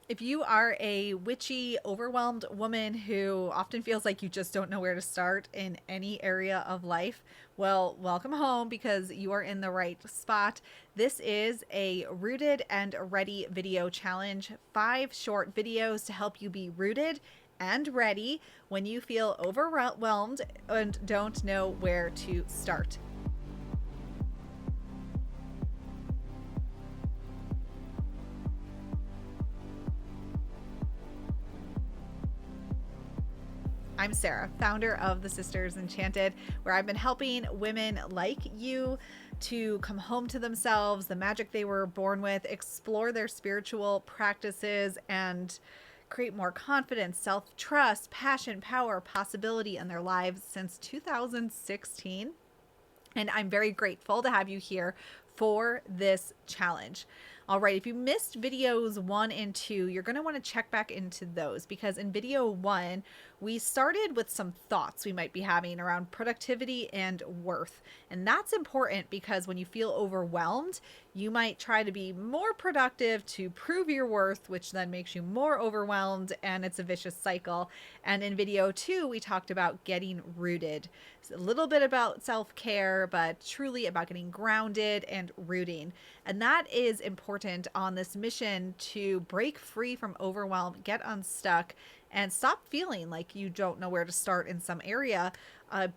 If you are a witchy, overwhelmed woman who often feels like you just don't know where to start in any area of life, well, welcome home because you are in the right spot. This is a Rooted and Ready video challenge, 5 short videos to help you be rooted and ready when you feel overwhelmed and don't know where to start. I'm Sarah, founder of the Sisters Enchanted, where I've been helping women like you to come home to themselves, the magic they were born with, explore their spiritual practices, and create more confidence, self trust, passion, power, possibility in their lives since 2016. And I'm very grateful to have you here for this challenge. All right, if you missed videos 1 and 2, you're going to want to check back into those because in video 1, we started with some thoughts we might be having around productivity and worth. And that's important because when you feel overwhelmed, you might try to be more productive to prove your worth, which then makes you more overwhelmed, and it's a vicious cycle. And in video 2, we talked about getting rooted. It's a little bit about self-care, but truly about getting grounded and rooting. And that is important on this mission to break free from overwhelm, get unstuck, and stop feeling like you don't know where to start in some area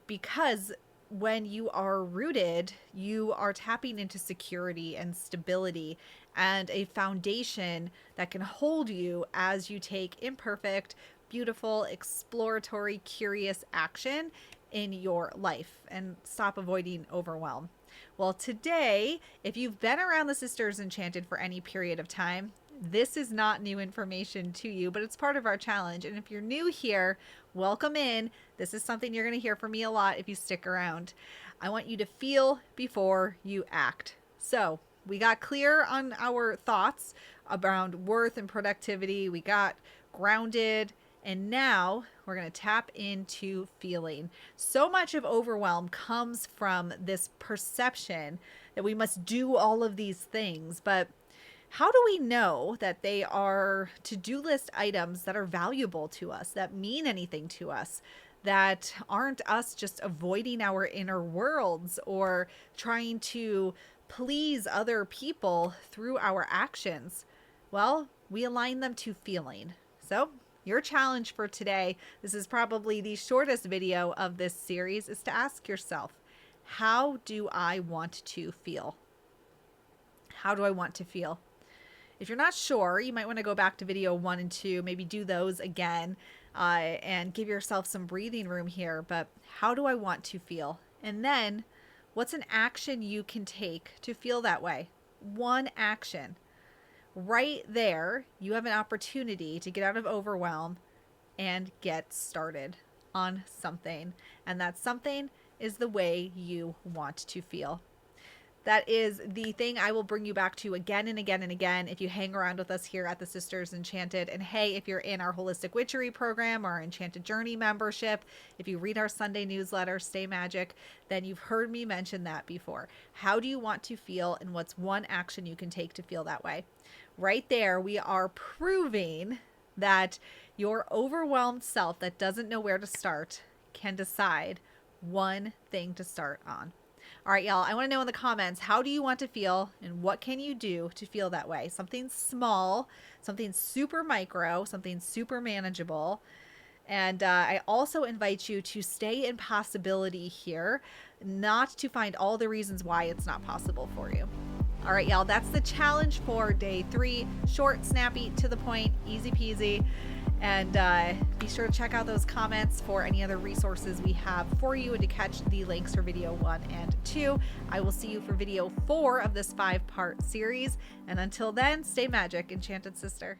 because when you are rooted, you are tapping into security and stability and a foundation that can hold you as you take imperfect, beautiful, exploratory, curious action in your life and stop avoiding overwhelm. Well, today, if you've been around the Sisters Enchanted for any period of time, this is not new information to you, but it's part of our challenge. And if you're new here, welcome in. This is something you're going to hear from me a lot if you stick around. I want you to feel before you act. So we got clear on our thoughts around worth and productivity. We got grounded. And now we're going to tap into feeling. So much of overwhelm comes from this perception that we must do all of these things. But how do we know that they are to-do list items that are valuable to us, that mean anything to us, that aren't us just avoiding our inner worlds or trying to please other people through our actions? Well, we align them to feeling. So your challenge for today, this is probably the shortest video of this series, is to ask yourself, how do I want to feel? How do I want to feel? If you're not sure, you might want to go back to video 1 and 2, maybe do those again and give yourself some breathing room here. But how do I want to feel? And then what's an action you can take to feel that way? One action. Right there, you have an opportunity to get out of overwhelm and get started on something. And that something is the way you want to feel. That is the thing I will bring you back to again and again and again if you hang around with us here at the Sisters Enchanted. And hey, if you're in our Holistic Witchery program or our Enchanted Journey membership, if you read our Sunday newsletter, Stay Magic, then you've heard me mention that before. How do you want to feel, and what's one action you can take to feel that way? Right there, we are proving that your overwhelmed self that doesn't know where to start can decide one thing to start on. All right, y'all, I want to know in the comments, how do you want to feel and what can you do to feel that way? Something small, something super micro, something super manageable. And I also invite you to stay in possibility here, not to find all the reasons why it's not possible for you. All right, y'all, that's the challenge for day 3. Short, snappy, to the point, easy peasy. And be sure to check out those comments for any other resources we have for you and to catch the links for video 1 and 2. I will see you for video 4 of this 5-part series. And until then, stay magic, Enchanted Sister.